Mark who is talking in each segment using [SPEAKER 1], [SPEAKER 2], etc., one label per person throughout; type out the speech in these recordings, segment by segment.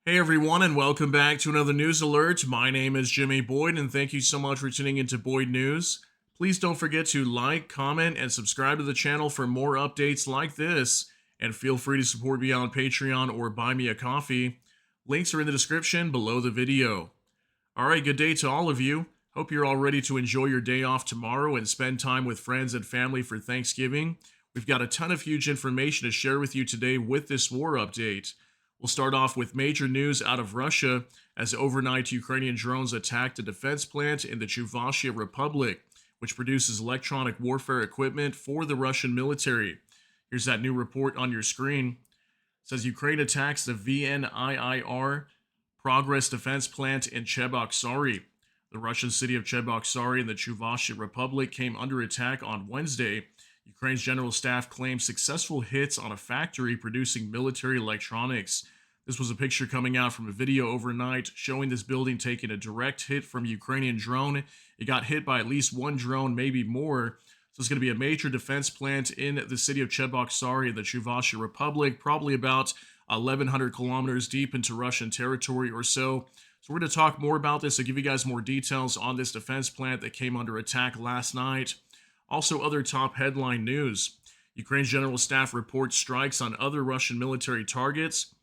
[SPEAKER 1] Hey everyone, and welcome back to another news alert. My name is Jimmy Boyd, and thank you so much for tuning into Boyd News. Please don't forget to like, comment, and subscribe to the channel for more updates like this. And feel free to support me on Patreon or buy me a coffee. Links are in the description below the video. Alright, good day to all of you. Hope you're all ready to enjoy your day off tomorrow and spend time with friends and family for Thanksgiving. We've got a ton of huge information to share with you today with this war update. We'll start off with major news out of Russia as overnight Ukrainian drones attacked a defense plant in the Chuvashia Republic, which produces electronic warfare equipment for the Russian military. Here's that new report on your screen. It says Ukraine attacks the VNIIR Progress Defense Plant in Cheboksary. The Russian city of Cheboksary in the Chuvashia Republic came under attack on Wednesday. Ukraine's general staff claimed successful hits on a factory producing military electronics. This was a picture coming out from a video overnight showing this building taking a direct hit from a Ukrainian drone. It got hit by at least one drone, maybe more. So it's going to be a major defense plant in the city of Cheboksary in the Chuvashia Republic, probably about 1,100 kilometers deep into Russian territory or so. So we're going to talk more about this. I'll give you guys more details on this defense plant that came under attack last night. Also, other top headline news. Ukraine's general staff reports strikes on other Russian military targets.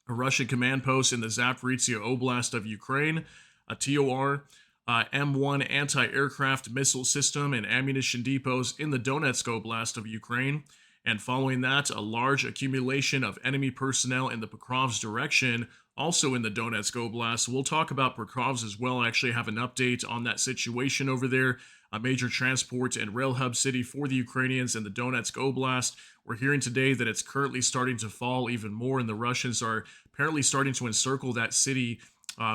[SPEAKER 1] A Russian command post in the Zaporizhia Oblast of Ukraine, a TOR M1 anti-aircraft missile system and ammunition depots in the Donetsk Oblast of Ukraine. And following that, a large accumulation of enemy personnel in the Pokrov's direction, also in the Donetsk Oblast. We'll talk about Pokrov's as well. I actually have an update on that situation over there. A major transport and rail hub city for the Ukrainians in the Donetsk Oblast. We're hearing today that it's currently starting to fall even more, and the Russians are apparently starting to encircle that city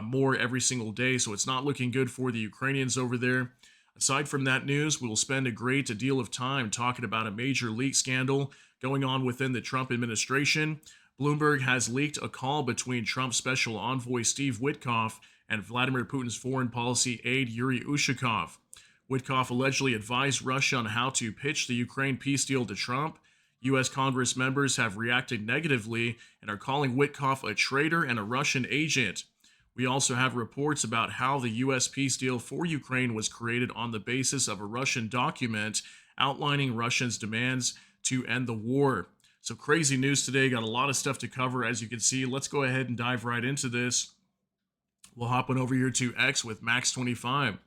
[SPEAKER 1] more every single day, so it's not looking good for the Ukrainians over there. Aside from that news, we will spend a great deal of time talking about a major leak scandal going on within the Trump administration. Bloomberg has leaked a call between Trump's special envoy Steve Witkoff and Vladimir Putin's foreign policy aide Yuri Ushakov. Witkoff allegedly advised Russia on how to pitch the Ukraine peace deal to Trump. U.S. Congress members have reacted negatively and are calling Witkoff a traitor and a Russian agent. We also have reports about how the U.S. peace deal for Ukraine was created on the basis of a Russian document outlining Russia's demands to end the war. So crazy news today. Got a lot of stuff to cover, as you can see. Let's go ahead and dive right into this. We'll hop on over here to X with Max25.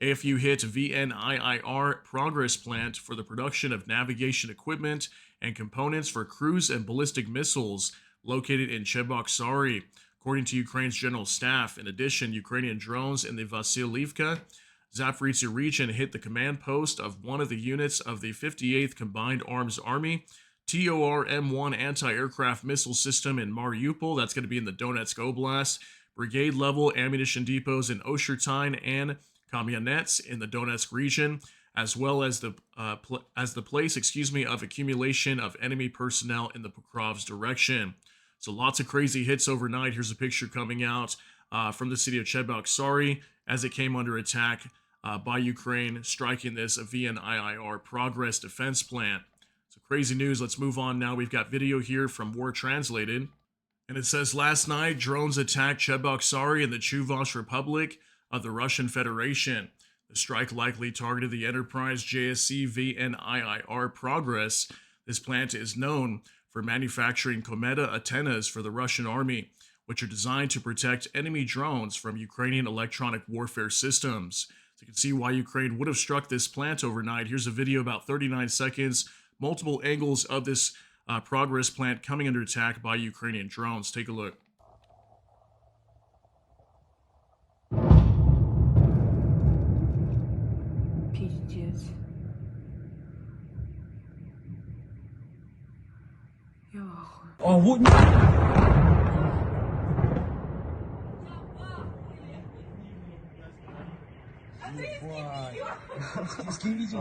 [SPEAKER 1] AFU hit VNIIR Progress Plant for the production of navigation equipment and components for cruise and ballistic missiles located in Cheboksary, according to Ukraine's general staff. In addition, Ukrainian drones in the Vasilivka, Zaporizhia region hit the command post of one of the units of the 58th Combined Arms Army, TOR M1 anti-aircraft missile system in Mariupol. That's going to be in the Donetsk Oblast. Brigade-level ammunition depots in Oshertine and Kamyanets in the Donetsk region, as well as the place of accumulation of enemy personnel in the Pokrov's direction. So lots of crazy hits overnight. Here's a picture coming out from the city of Cheboksary as it came under attack by Ukraine, striking this VNIIR Progress Defense Plant. So crazy news. Let's move on now. We've got video here from War Translated. And it says, last night, drones attacked Cheboksary in the Chuvash Republic of the Russian Federation. The strike likely targeted the enterprise JSC VNIIR Progress. This plant is known for manufacturing Kometa antennas for the Russian army, which are designed to protect enemy drones from Ukrainian electronic warfare systems. So you can see why Ukraine would have struck this plant overnight. Here's a video about 39 seconds, multiple angles of this Progress plant coming under attack by Ukrainian drones. Take a look.
[SPEAKER 2] Пиздец. Я в ахуе.
[SPEAKER 3] А вот... Охуеть,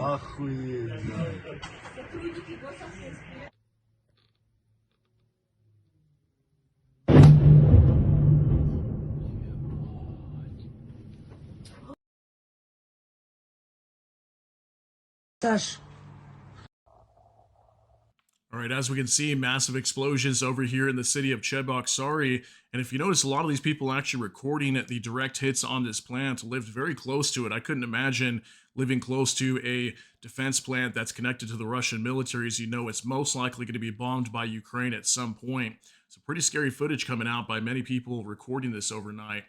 [SPEAKER 2] Саш,
[SPEAKER 1] All right, as we can see, massive explosions over here in the city of Cheboksary. And if you notice, a lot of these people actually recording the direct hits on this plant lived very close to it. I couldn't imagine living close to a defense plant that's connected to the Russian military. As you know, it's most likely going to be bombed by Ukraine at some point. So, pretty scary footage coming out by many people recording this overnight.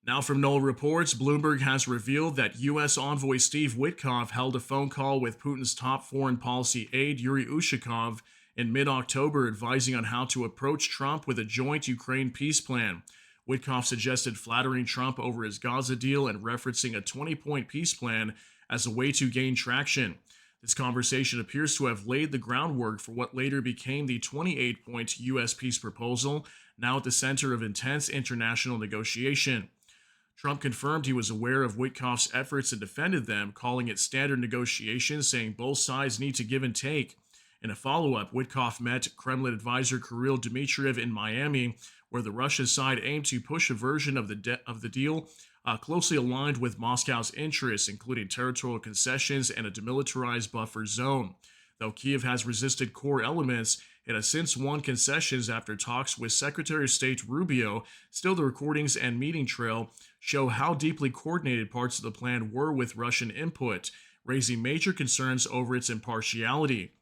[SPEAKER 1] Now, from Knoll Reports, Bloomberg has revealed that U.S. Envoy Steve Witkoff held a phone call with Putin's top foreign policy aide, Yuri Ushakov, in mid October, advising on how to approach Trump with a joint Ukraine peace plan. Witkoff suggested flattering Trump over his Gaza deal and referencing a 20-point peace plan as a way to gain traction. This conversation appears to have laid the groundwork for what later became the 28-point U.S. peace proposal, now at the center of intense international negotiation. Trump confirmed he was aware of Witkoff's efforts and defended them, calling it standard negotiations, saying both sides need to give and take. In a follow-up, Witkoff met Kremlin advisor Kirill Dmitriev in Miami, where the Russia side aimed to push a version of the deal closely aligned with Moscow's interests, including territorial concessions and a demilitarized buffer zone. Though Kiev has resisted core elements, it has since won concessions after talks with Secretary of State Rubio. Still, the recordings and meeting trail show how deeply coordinated parts of the plan were with Russian input, raising major concerns over its impartiality.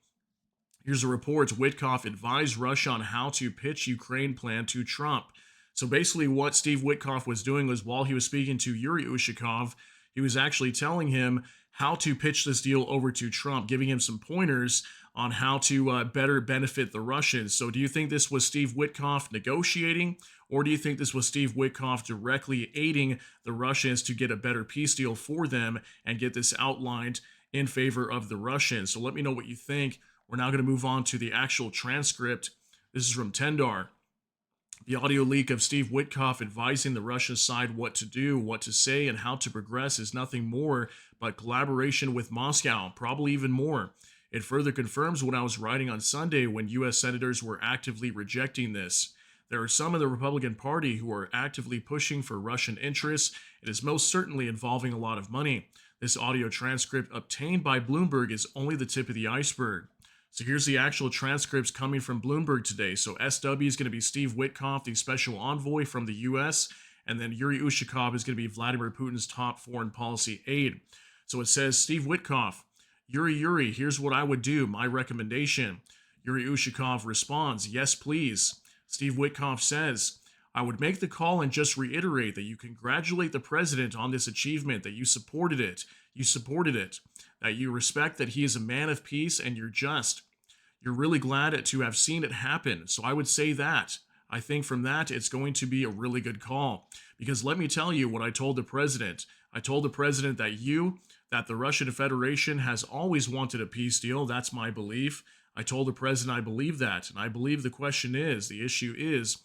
[SPEAKER 1] Here's a report. Witkoff advised Russia on how to pitch Ukraine plan to Trump. So basically what Steve Witkoff was doing was, while he was speaking to Yuri Ushakov, he was actually telling him how to pitch this deal over to Trump, giving him some pointers on how to better benefit the Russians. So do you think this was Steve Witkoff negotiating, or do you think this was Steve Witkoff directly aiding the Russians to get a better peace deal for them and get this outlined in favor of the Russians? So let me know what you think. We're now going to move on to the actual transcript. This is from Tendar. The audio leak of Steve Witkoff advising the Russian side what to do, what to say, and how to progress is nothing more but collaboration with Moscow, probably even more. It further confirms what I was writing on Sunday when U.S. senators were actively rejecting this. There are some in the Republican Party who are actively pushing for Russian interests. It is most certainly involving a lot of money. This audio transcript obtained by Bloomberg is only the tip of the iceberg. So here's the actual transcripts coming from Bloomberg today. So SW is going to be Steve Witkoff, the special envoy from the U.S., and then Yuri Ushakov is going to be Vladimir Putin's top foreign policy aide. So it says, Steve Witkoff, Yuri, here's what I would do, my recommendation. Yuri Ushakov responds, yes, please. Steve Witkoff says, I would make the call and just reiterate that you congratulate the president on this achievement, that you supported it, that you respect that he is a man of peace and you're just. You're really glad to have seen it happen. So I would say that. I think from that, it's going to be a really good call. Because let me tell you what I told the president. I told the president that the Russian Federation has always wanted a peace deal. That's my belief. I told the president I believe that. And I believe the issue is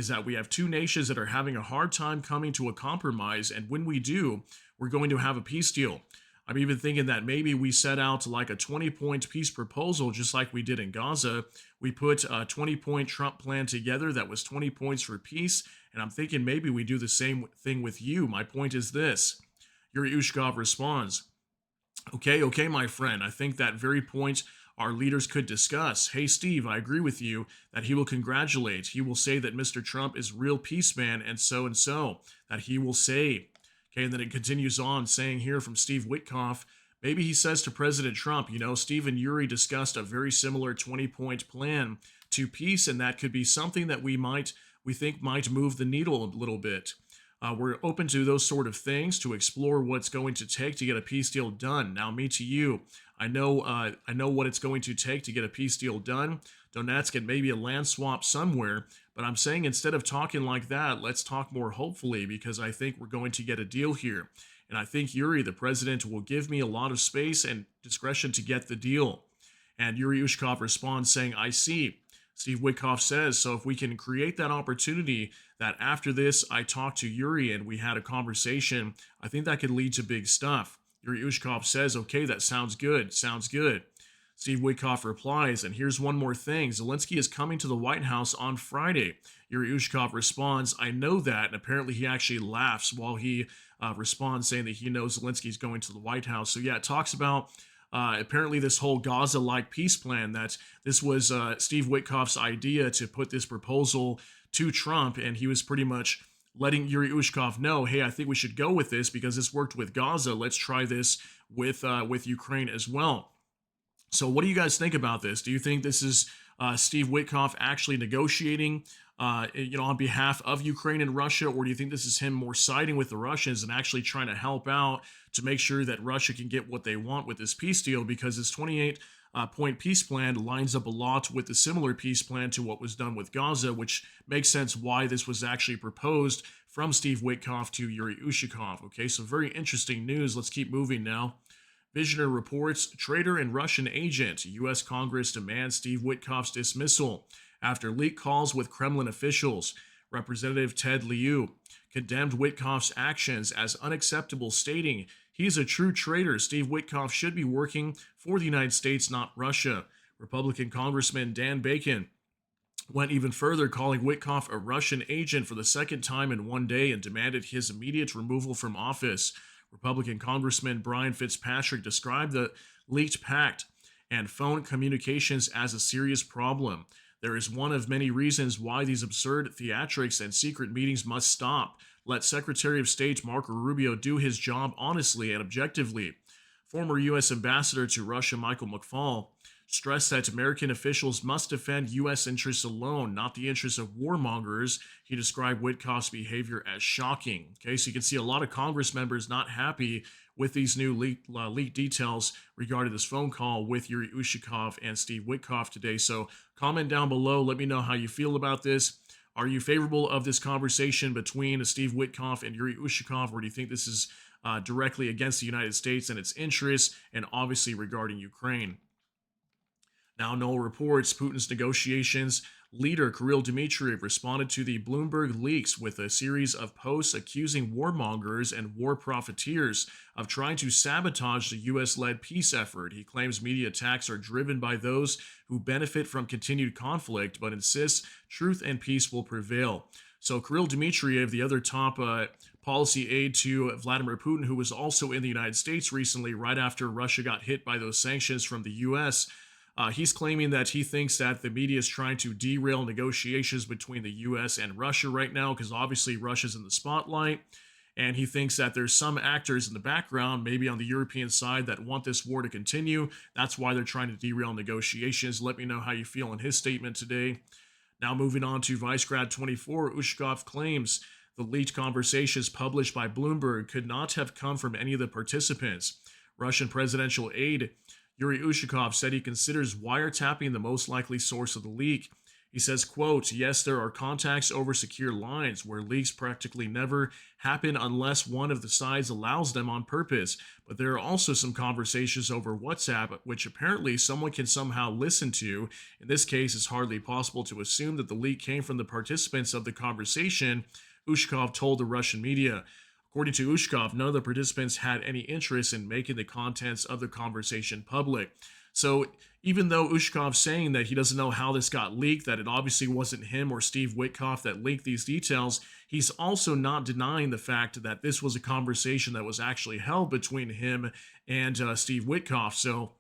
[SPEAKER 1] that we have two nations that are having a hard time coming to a compromise. And when we do, we're going to have a peace deal. I'm even thinking that maybe we set out like a 20-point peace proposal, just like we did in Gaza. We put a 20-point Trump plan together that was 20 points for peace. And I'm thinking maybe we do the same thing with you. My point is this. Yuri Ushakov responds, okay, my friend. I think that very point our leaders could discuss. Hey, Steve, I agree with you that he will congratulate. He will say that Mr. Trump is real peace man and so, that he will say. Okay, and then it continues on saying here from Steve Witkoff, maybe he says to President Trump, Steve and Yuri discussed a very similar 20-point plan to peace, and that could be something that we think might move the needle a little bit. We're open to those sort of things to explore what's going to take to get a peace deal done. Now, me to you, I know what it's going to take to get a peace deal done. Donetsk and maybe a land swap somewhere. But I'm saying instead of talking like that, let's talk more hopefully, because I think we're going to get a deal here. And I think Yuri, the president, will give me a lot of space and discretion to get the deal. And Yuri Ushakov responds saying, I see. Steve Witkoff says, so if we can create that opportunity that after this I talked to Yuri and we had a conversation, I think that could lead to big stuff. Yuri Ushakov says, okay, that sounds good. Steve Witkoff replies, and here's one more thing. Zelensky is coming to the White House on Friday. Yuri Ushakov responds, I know that. And apparently he actually laughs while he responds, saying that he knows Zelensky is going to the White House. So yeah, it talks about apparently this whole Gaza-like peace plan, that this was Steve Witkoff's idea to put this proposal to Trump, and he was pretty much letting Yuri Ushakov know, hey, I think we should go with this because this worked with Gaza. Let's try this with Ukraine as well. So what do you guys think about this? Do you think this is Steve Witkoff actually negotiating, on behalf of Ukraine and Russia, or do you think this is him more siding with the Russians and actually trying to help out to make sure that Russia can get what they want with this peace deal? Because this 28-point peace plan lines up a lot with the similar peace plan to what was done with Gaza, which makes sense why this was actually proposed from Steve Witkoff to Yuri Ushakov. Okay, so very interesting news. Let's keep moving now. Visioner reports traitor and Russian agent. U.S. Congress demands Steve Witkoff's dismissal after leaked calls with Kremlin officials. Representative Ted Lieu condemned Witkoff's actions as unacceptable, stating, "He's a true traitor. Steve Witkoff should be working for the United States, not Russia." Republican Congressman Dan Bacon went even further, calling Witkoff a Russian agent for the second time in one day and demanded his immediate removal from office. Republican Congressman Brian Fitzpatrick described the leaked pact and phone communications as a serious problem. There is one of many reasons why these absurd theatrics and secret meetings must stop. Let Secretary of State Marco Rubio do his job honestly and objectively. Former U.S. Ambassador to Russia Michael McFaul stressed that American officials must defend U.S. interests alone, not the interests of warmongers. He described Witkoff's behavior as shocking. Okay, so you can see a lot of Congress members not happy with these new leaked details regarding this phone call with Yuri Ushakov and Steve Witkoff today. So comment down below. Let me know how you feel about this. Are you favorable of this conversation between Steve Witkoff and Yuri Ushakov, or do you think this is directly against the United States and its interests, and obviously regarding Ukraine? Now, Noel reports Putin's negotiations leader Kirill Dmitriev responded to the Bloomberg leaks with a series of posts accusing warmongers and war profiteers of trying to sabotage the U.S.-led peace effort. He claims media attacks are driven by those who benefit from continued conflict, but insists truth and peace will prevail. So Kirill Dmitriev, the other top policy aide to Vladimir Putin, who was also in the United States recently, right after Russia got hit by those sanctions from the U.S., he's claiming that he thinks that the media is trying to derail negotiations between the U.S. and Russia right now, because obviously Russia's in the spotlight. And he thinks that there's some actors in the background, maybe on the European side, that want this war to continue. That's why they're trying to derail negotiations. Let me know how you feel in his statement today. Now moving on to Vicegrad 24, Ushakov claims the leaked conversations published by Bloomberg could not have come from any of the participants. Russian presidential aide Yuri Ushakov said he considers wiretapping the most likely source of the leak. He says, quote, "Yes, there are contacts over secure lines where leaks practically never happen unless one of the sides allows them on purpose. But there are also some conversations over WhatsApp, which apparently someone can somehow listen to. In this case, it's hardly possible to assume that the leak came from the participants of the conversation," Ushakov told the Russian media. According to Ushakov, none of the participants had any interest in making the contents of the conversation public. So even though Ushakov's saying that he doesn't know how this got leaked, that it obviously wasn't him or Steve Witkoff that leaked these details, he's also not denying the fact that this was a conversation that was actually held between him and Steve Witkoff. So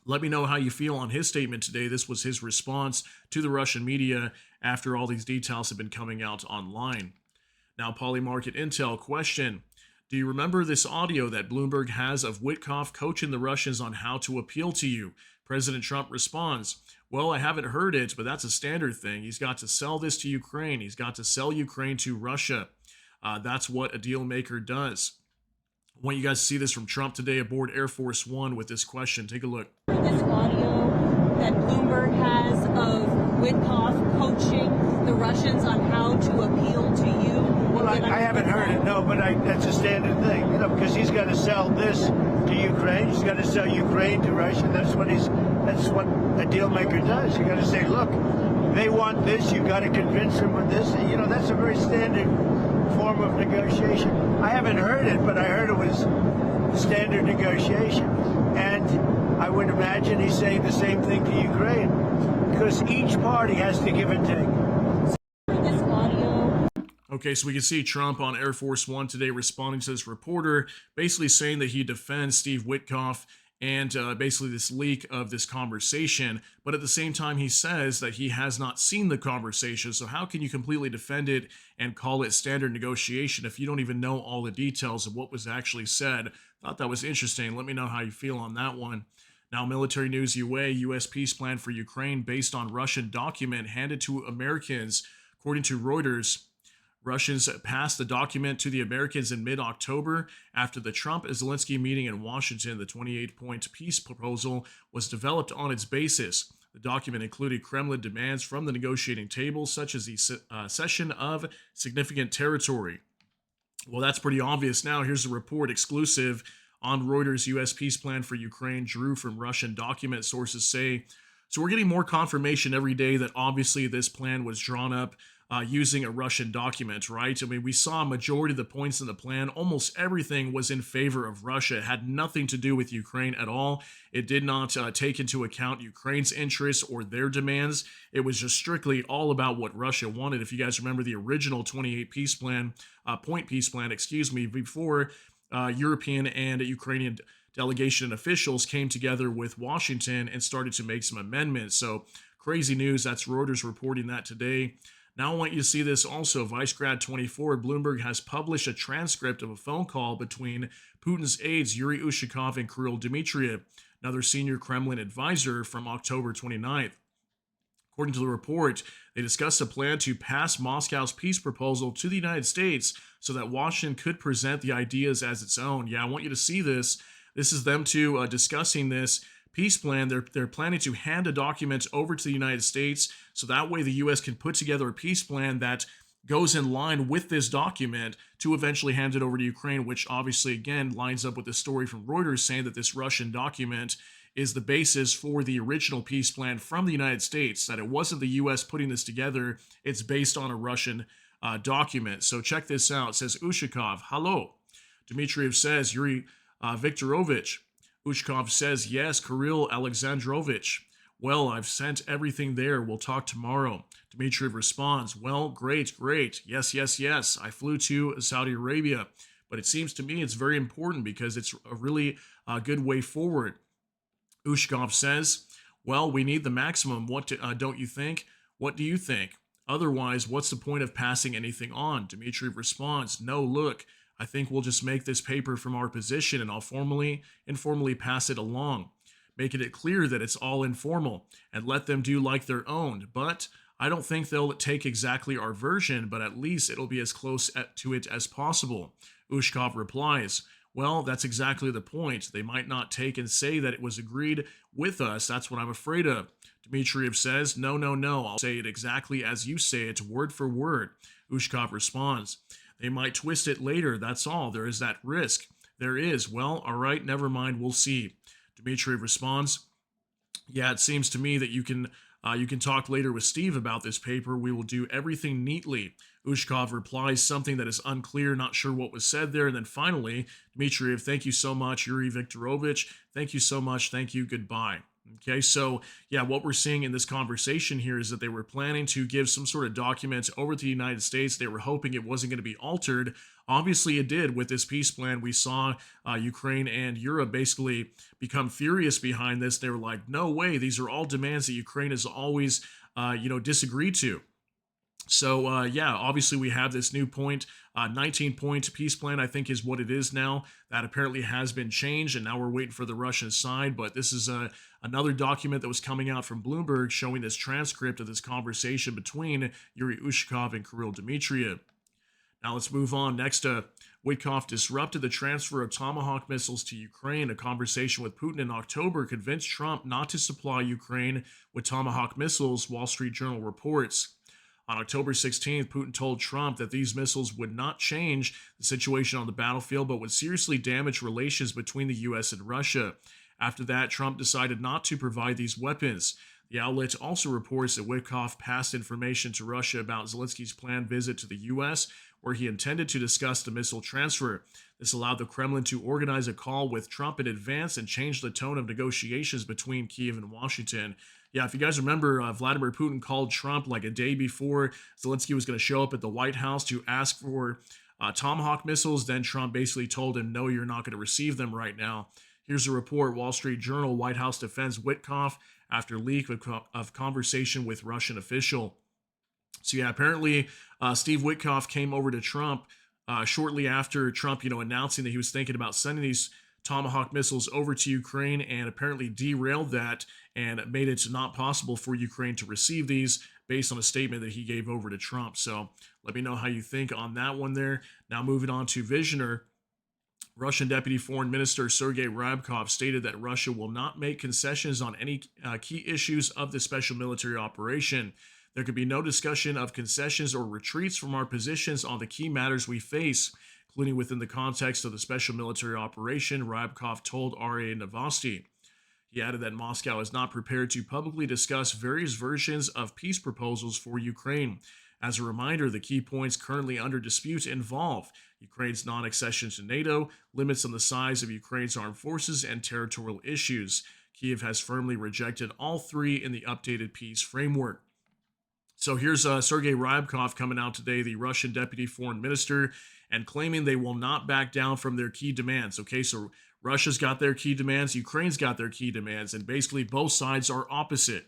[SPEAKER 1] let me know how you feel on his statement today. This was his response to the Russian media after all these details have been coming out online. Now, Polymarket Intel question. Do you remember this audio that Bloomberg has of Witkoff coaching the Russians on how to appeal to you? President Trump responds, "Well, I haven't heard it, but that's a standard thing. He's got to sell this to Ukraine. He's got to sell Ukraine to Russia. That's what a deal maker does." I want you guys to see this from Trump today aboard Air Force One with this question. Take a look.
[SPEAKER 3] This audio that Bloomberg has of Witkoff coaching the Russians on how to appeal to you.
[SPEAKER 4] Well, I haven't heard it, no, but that's a standard thing, because he's got to sell this to Ukraine. He's got to sell Ukraine to Russia. That's what a deal maker does. You got to say, look, they want this. You got to convince them with this. That's a very standard form of negotiation. I haven't heard it, but I heard it was standard negotiation. And I would imagine he's saying the same thing to Ukraine, because each party has to give and take.
[SPEAKER 1] Okay, so we can see Trump on Air Force One today responding to this reporter, basically saying that he defends Steve Witkoff and basically this leak of this conversation. But at the same time, he says that he has not seen the conversation. So how can you completely defend it and call it standard negotiation if you don't even know all the details of what was actually said? Thought that was interesting. Let me know how you feel on that one. Now, military news UA, U.S. peace plan for Ukraine based on Russian document handed to Americans. According to Reuters, Russians passed the document to the Americans in mid-October after the Trump-Zelensky meeting in Washington. The 28-point peace proposal was developed on its basis. The document included Kremlin demands from the negotiating table, such as the cession of significant territory. Well, that's pretty obvious now. Here's a report exclusive on Reuters. U.S. peace plan for Ukraine drew from Russian document, sources say. So we're getting more confirmation every day that obviously this plan was drawn up using a Russian document, right? I mean, we saw a majority of the points in the plan. Almost everything was in favor of Russia. It had nothing to do with Ukraine at all. It did not take into account Ukraine's interests or their demands. It was just strictly all about what Russia wanted. If you guys remember the original 28 peace plan, point peace plan, before European and Ukrainian delegation and officials came together with Washington and started to make some amendments. So crazy news. That's Reuters reporting that today. Now I want you to see this also. Vicegrad24, Bloomberg has published a transcript of a phone call between Putin's aides Yuri Ushakov and Kirill Dmitriev, another senior Kremlin advisor, from October 29th. According to the report, they discussed a plan to pass Moscow's peace proposal to the United States so that Washington could present the ideas as its own. Yeah, I want you to see this. This is them two discussing this peace plan. They're planning to hand a document over to the United States so that way the U.S. can put together a peace plan that goes in line with this document to eventually hand it over to Ukraine, which obviously, again, lines up with the story from Reuters saying that this Russian document is the basis for the original peace plan from the United States, that it wasn't the U.S. putting this together. It's based on a Russian document. So check this out. It says, Ushakov, hello. Dmitriev says, Yuri Viktorovich. Ushakov says, yes, Kirill Alexandrovich. Well, I've sent everything there. We'll talk tomorrow. Dmitriev responds, well, great. Yes. I flew to Saudi Arabia, but it seems to me it's very important because it's a really good way forward. Ushakov says, well, we need the maximum. Don't you think? What do you think? Otherwise, what's the point of passing anything on? Dmitriev responds, no, look, I think we'll just make this paper from our position and I'll informally pass it along, making it clear that it's all informal and let them do like their own. But I don't think they'll take exactly our version, but at least it'll be as close to it as possible. Ushakov replies, well, that's exactly the point. They might not take and say that it was agreed with us. That's what I'm afraid of. Dmitriev says, no. I'll say it exactly as you say it, word for word. Ushakov responds, they might twist it later. That's all. There is that risk. There is. Well, all right, never mind. We'll see. Dmitriev responds, yeah, it seems to me that you can talk later with Steve about this paper. We will do everything neatly. Ushakov replies something that is unclear, not sure what was said there. And then finally, Dmitriev, thank you so much. Yuri Viktorovich, thank you so much. Thank you. Goodbye. Okay, so yeah, what we're seeing in this conversation here is that they were planning to give some sort of documents over to the United States. They were hoping it wasn't going to be altered. Obviously, it did with this peace plan. We saw Ukraine and Europe basically become furious behind this. They were like, no way, these are all demands that Ukraine has always, disagreed to. So, yeah, obviously we have this new 19-point peace plan, I think is what it is now. That apparently has been changed, and now we're waiting for the Russian side. But this is another document that was coming out from Bloomberg showing this transcript of this conversation between Yuri Ushakov and Kirill Dmitriev. Now let's move on. Next, Witkoff disrupted the transfer of Tomahawk missiles to Ukraine. A conversation with Putin in October convinced Trump not to supply Ukraine with Tomahawk missiles, Wall Street Journal reports. On October 16th, Putin told Trump that these missiles would not change the situation on the battlefield, but would seriously damage relations between the U.S. and Russia. After that, Trump decided not to provide these weapons. The outlet also reports that Witkoff passed information to Russia about Zelensky's planned visit to the U.S., where he intended to discuss the missile transfer. This allowed the Kremlin to organize a call with Trump in advance and change the tone of negotiations between Kyiv and Washington. Yeah, if you guys remember, Vladimir Putin called Trump like a day before Zelensky was going to show up at the White House to ask for Tomahawk missiles. Then Trump basically told him, no, you're not going to receive them right now. Here's a report. Wall Street Journal: White House defends Witkoff after leak of conversation with Russian official. So yeah, apparently Steve Witkoff came over to Trump shortly after Trump, announcing that he was thinking about sending these Tomahawk missiles over to Ukraine, and apparently derailed that and made it not possible for Ukraine to receive these based on a statement that he gave over to Trump. So let me know how you think on that one there. Now moving on to Visioner. Russian Deputy Foreign Minister Sergei Ryabkov stated that Russia will not make concessions on any key issues of the special military operation. There could be no discussion of concessions or retreats from our positions on the key matters we face, including within the context of the special military operation, Ryabkov told RA Novosti. He added that Moscow is not prepared to publicly discuss various versions of peace proposals for Ukraine. As a reminder, the key points currently under dispute involve Ukraine's non-accession to NATO, limits on the size of Ukraine's armed forces, and territorial issues. Kyiv has firmly rejected all three in the updated peace framework. So here's Sergei Ryabkov coming out today, the Russian deputy foreign minister, and claiming they will not back down from their key demands. Okay, so Russia's got their key demands, Ukraine's got their key demands, and basically both sides are opposite.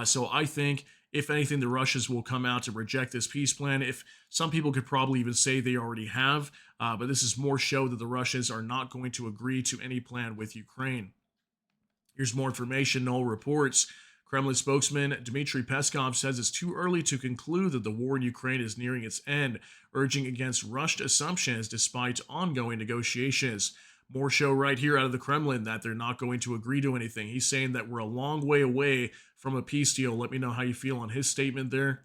[SPEAKER 1] So I think, if anything, the Russians will come out to reject this peace plan. If some people could probably even say they already have, but this is more show that the Russians are not going to agree to any plan with Ukraine. Here's more information. Null reports. Kremlin spokesman Dmitry Peskov says it's too early to conclude that the war in Ukraine is nearing its end, urging against rushed assumptions despite ongoing negotiations. More show right here out of the Kremlin that they're not going to agree to anything. He's saying that we're a long way away from a peace deal. Let me know how you feel on his statement there.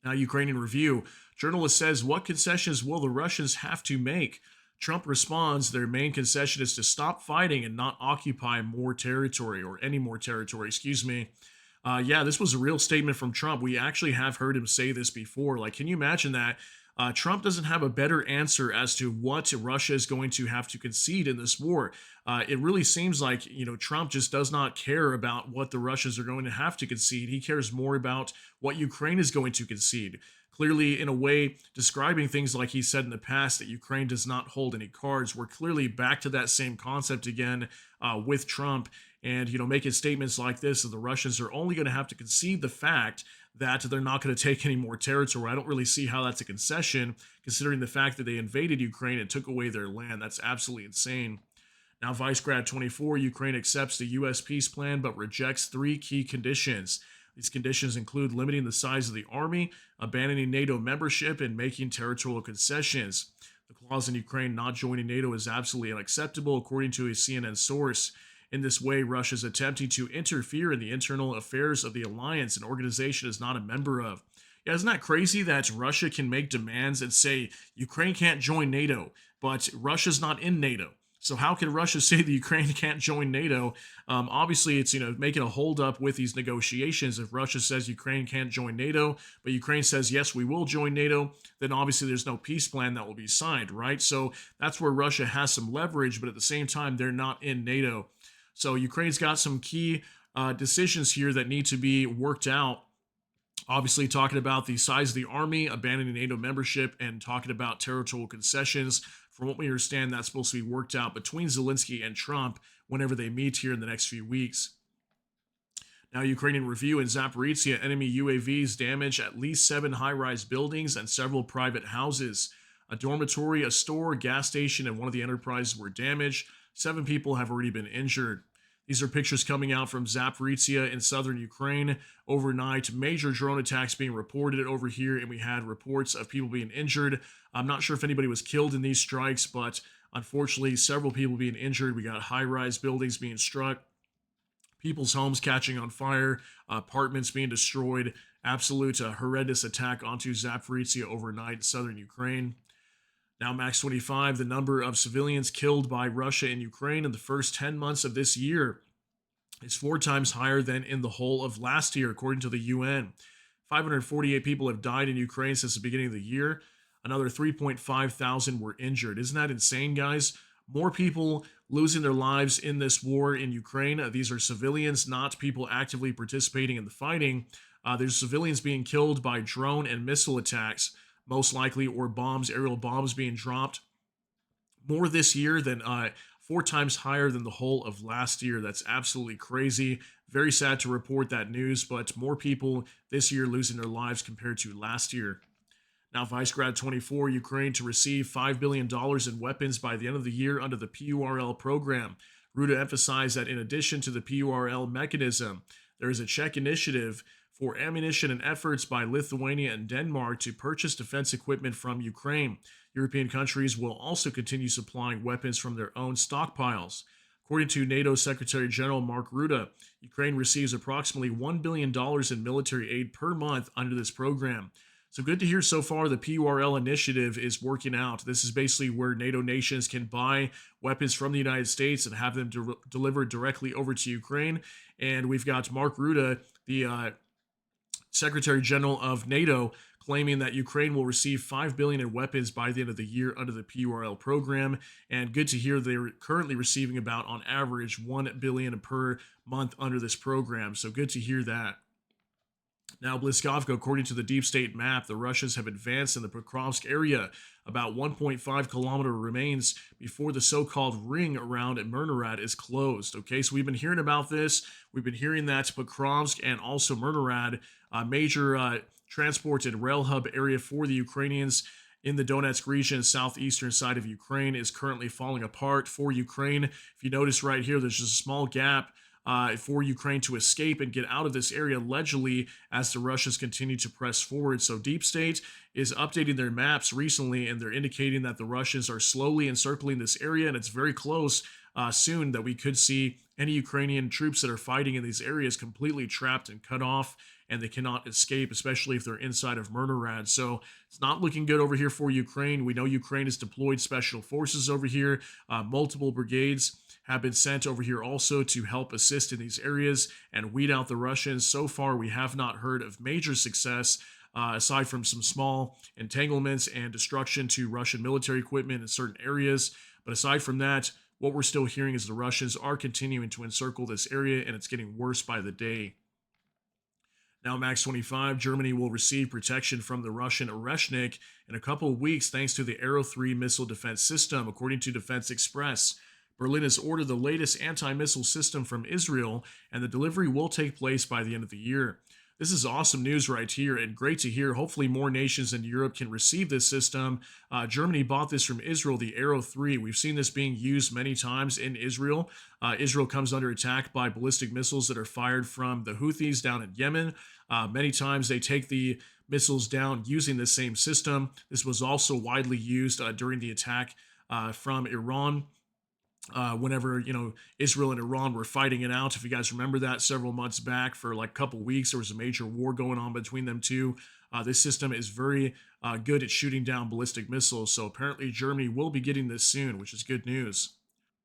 [SPEAKER 1] Now, Ukrainian Review. Journalist says, what concessions will the Russians have to make? Trump responds, their main concession is to stop fighting and not occupy more territory, or any more territory, excuse me. Yeah, this was a real statement from Trump. We actually have heard him say this before. Like, can you imagine that? Trump doesn't have a better answer as to what Russia is going to have to concede in this war. It really seems like, Trump just does not care about what the Russians are going to have to concede. He cares more about what Ukraine is going to concede. Clearly, in a way, describing things like he said in the past, that Ukraine does not hold any cards. We're clearly back to that same concept again with Trump. And, making statements like this, that the Russians are only going to have to concede the fact that they're not going to take any more territory. I don't really see how that's a concession, considering the fact that they invaded Ukraine and took away their land. That's absolutely insane. Now, Vice Grad 24, Ukraine accepts the U.S. peace plan, but rejects three key conditions. These conditions include limiting the size of the army, abandoning NATO membership, and making territorial concessions. The clause in Ukraine not joining NATO is absolutely unacceptable, according to a CNN source. In this way, Russia is attempting to interfere in the internal affairs of the alliance, an organization is not a member of. Yeah, isn't that crazy that Russia can make demands and say Ukraine can't join NATO, but Russia's not in NATO? So how can Russia say that Ukraine can't join NATO? Obviously, it's making a holdup with these negotiations. If Russia says Ukraine can't join NATO, but Ukraine says yes, we will join NATO, then obviously there's no peace plan that will be signed, right? So that's where Russia has some leverage, but at the same time, they're not in NATO. So Ukraine's got some key decisions here that need to be worked out. Obviously, talking about the size of the army, abandoning NATO membership, and talking about territorial concessions. From what we understand, that's supposed to be worked out between Zelensky and Trump whenever they meet here in the next few weeks. Now, Ukrainian Review. In Zaporizhia, enemy UAVs damage at least 7 high-rise buildings and several private houses. A dormitory, a store, a gas station, and one of the enterprises were damaged. 7 people have already been injured. These are pictures coming out from Zaporizhia in southern Ukraine. Overnight, major drone attacks being reported over here, and we had reports of people being injured. I'm not sure if anybody was killed in these strikes, but unfortunately, several people being injured. We got high-rise buildings being struck, people's homes catching on fire, apartments being destroyed. Absolute horrendous attack onto Zaporizhia overnight in southern Ukraine. Now, Max 25, the number of civilians killed by Russia in Ukraine in the first 10 months of this year is 4 times higher than in the whole of last year, according to the UN. 548 people have died in Ukraine since the beginning of the year. Another 3.5 thousand were injured. Isn't that insane, guys? More people losing their lives in this war in Ukraine. These are civilians, not people actively participating in the fighting. There's civilians being killed by drone and missile attacks, most likely, or bombs, aerial bombs being dropped. More this year than 4 times higher than the whole of last year. That's absolutely crazy. Very sad to report that news, but more people this year losing their lives compared to last year. Now, Vicegrad 24, Ukraine to receive $5 billion in weapons by the end of the year under the PURL program. Ruda emphasized that in addition to the PURL mechanism, there is a Czech initiative for ammunition and efforts by Lithuania and Denmark to purchase defense equipment from Ukraine. European countries will also continue supplying weapons from their own stockpiles. According to NATO Secretary General Mark Rutte, Ukraine receives approximately $1 billion in military aid per month under this program. So good to hear so far the PURL initiative is working out. This is basically where NATO nations can buy weapons from the United States and have them delivered directly over to Ukraine. And we've got Mark Rutte, the Secretary General of NATO, claiming that Ukraine will receive $5 billion in weapons by the end of the year under the PURL program. And good to hear they're currently receiving about, on average, $1 billion per month under this program. So good to hear that. Now, Bliskovka, according to the deep state map, the Russians have advanced in the Pokrovsk area. About 1.5 kilometer remains before the so-called ring around Myrnarad is closed. Okay, so we've been hearing about this. We've been hearing that Pokrovsk and also Myrnarad, major transport and rail hub area for the Ukrainians in the Donetsk region, southeastern side of Ukraine, is currently falling apart for Ukraine. If you notice right here, there's just a small gap for Ukraine to escape and get out of this area allegedly as the Russians continue to press forward. So Deep State is updating their maps recently, and they're indicating that the Russians are slowly encircling this area, and it's very close soon that we could see any Ukrainian troops that are fighting in these areas completely trapped and cut off, and they cannot escape, especially if they're inside of Myrnarad. So it's not looking good over here for Ukraine. We know Ukraine has deployed special forces over here. Multiple brigades have been sent over here also to help assist in these areas and weed out the Russians. So far, we have not heard of major success, aside from some small entanglements and destruction to Russian military equipment in certain areas. But aside from that, what we're still hearing is the Russians are continuing to encircle this area, and it's getting worse by the day. Now, Max 25, Germany will receive protection from the Russian Oreshnik in a couple of weeks thanks to the Arrow 3 missile defense system, according to Defense Express. Berlin has ordered the latest anti-missile system from Israel, and the delivery will take place by the end of the year. This is awesome news right here, and great to hear. Hopefully more nations in Europe can receive this system. Germany bought this from Israel, the Arrow 3. We've seen this being used many times in Israel. Israel comes under attack by ballistic missiles that are fired from the Houthis down in Yemen. Many times they take the missiles down using the same system. This was also widely used during the attack from Iran. Whenever Israel and Iran were fighting it out. If you guys remember that several months back, for like a couple weeks, there was a major war going on between them two. This system is very good at shooting down ballistic missiles, so apparently Germany will be getting this soon, which is good news.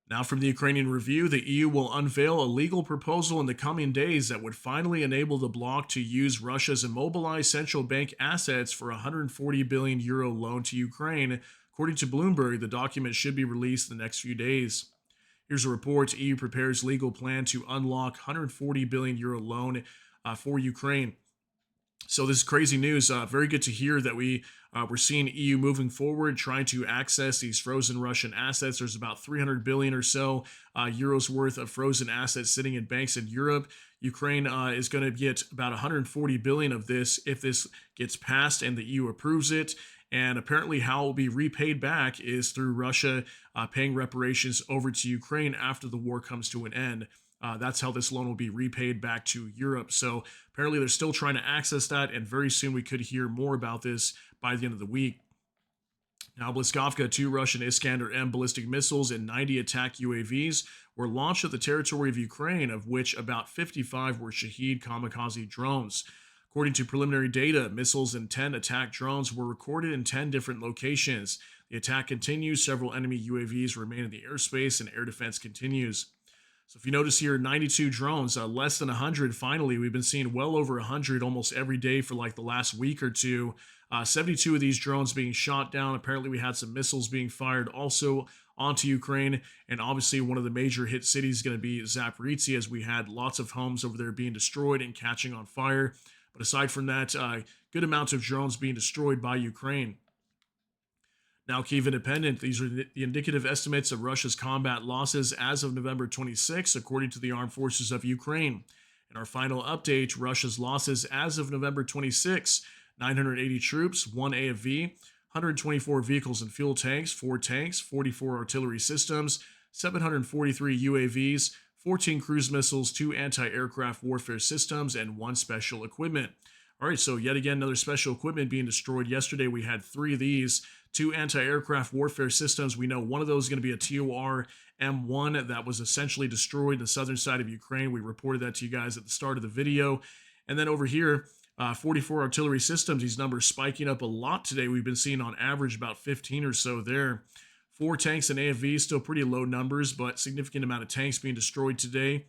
[SPEAKER 1] Now, from the Ukrainian Review, the EU will unveil a legal proposal in the coming days that would finally enable the bloc to use Russia's immobilized central bank assets for a €140 billion loan to Ukraine. According to Bloomberg, the document should be released in the next few days. Here's a report. EU prepares legal plan to unlock €140 billion loan for Ukraine. So this is crazy news. Very good to hear that we're seeing EU moving forward, trying to access these frozen Russian assets. There's about 300 billion or so euros worth of frozen assets sitting in banks in Europe. Ukraine is going to get about 140 billion of this if this gets passed and the EU approves it. And apparently how it will be repaid back is through Russia paying reparations over to Ukraine after the war comes to an end. That's how this loan will be repaid back to Europe. So apparently they're still trying to access that, and very soon we could hear more about this by the end of the week. Now, Bliskovka, 2 Russian Iskander-M ballistic missiles and 90 attack UAVs were launched at the territory of Ukraine, of which about 55 were Shahed kamikaze drones. According to preliminary data, missiles and 10 attack drones were recorded in 10 different locations. The attack continues. Several enemy UAVs remain in the airspace, and air defense continues. So if you notice here, 92 drones, less than 100 finally. We've been seeing well over 100 almost every day for like the last week or two. 72 of these drones being shot down. Apparently we had some missiles being fired also onto Ukraine. And obviously one of the major hit cities is going to be Zaporizhzhia, as we had lots of homes over there being destroyed and catching on fire. But aside from that, good amount of drones being destroyed by Ukraine. Now, Kyiv Independent, these are the indicative estimates of Russia's combat losses as of November 26, according to the Armed Forces of Ukraine. In our final update, Russia's losses as of November 26, 980 troops, 1 AFV, 124 vehicles and fuel tanks, 4 tanks, 44 artillery systems, 743 UAVs, 14 cruise missiles, 2 anti-aircraft warfare systems, and 1 special equipment. All right, so yet again, another special equipment being destroyed. Yesterday, we had 3 of these, 2 anti-aircraft warfare systems. We know one of those is going to be a TOR M1 that was essentially destroyed in the southern side of Ukraine. We reported that to you guys at the start of the video. And then over here, 44 artillery systems. These numbers spiking up a lot today. We've been seeing on average about 15 or so there. 4 tanks and AFV, still pretty low numbers, but significant amount of tanks being destroyed today.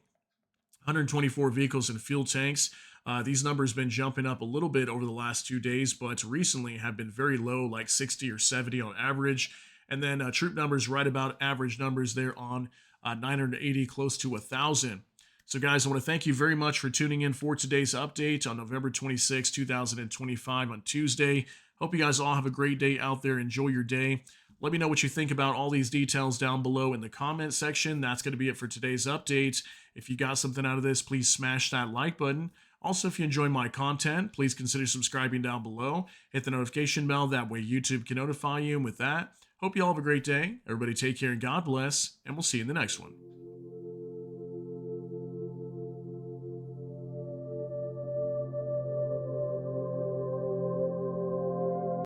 [SPEAKER 1] 124 vehicles and fuel tanks. These numbers have been jumping up a little bit over the last 2 days, but recently have been very low, like 60 or 70 on average. And then troop numbers right about average numbers there on 980, close to 1,000. So guys, I want to thank you very much for tuning in for today's update on November 26, 2025 on Tuesday. Hope you guys all have a great day out there. Enjoy your day. Let me know what you think about all these details down below in the comment section. That's going to be it for today's update. If you got something out of this, please smash that like button. Also, if you enjoy my content, please consider subscribing down below. Hit the notification bell. That way YouTube can notify you. And with that, hope you all have a great day. Everybody take care and God bless. And we'll see you in the next one.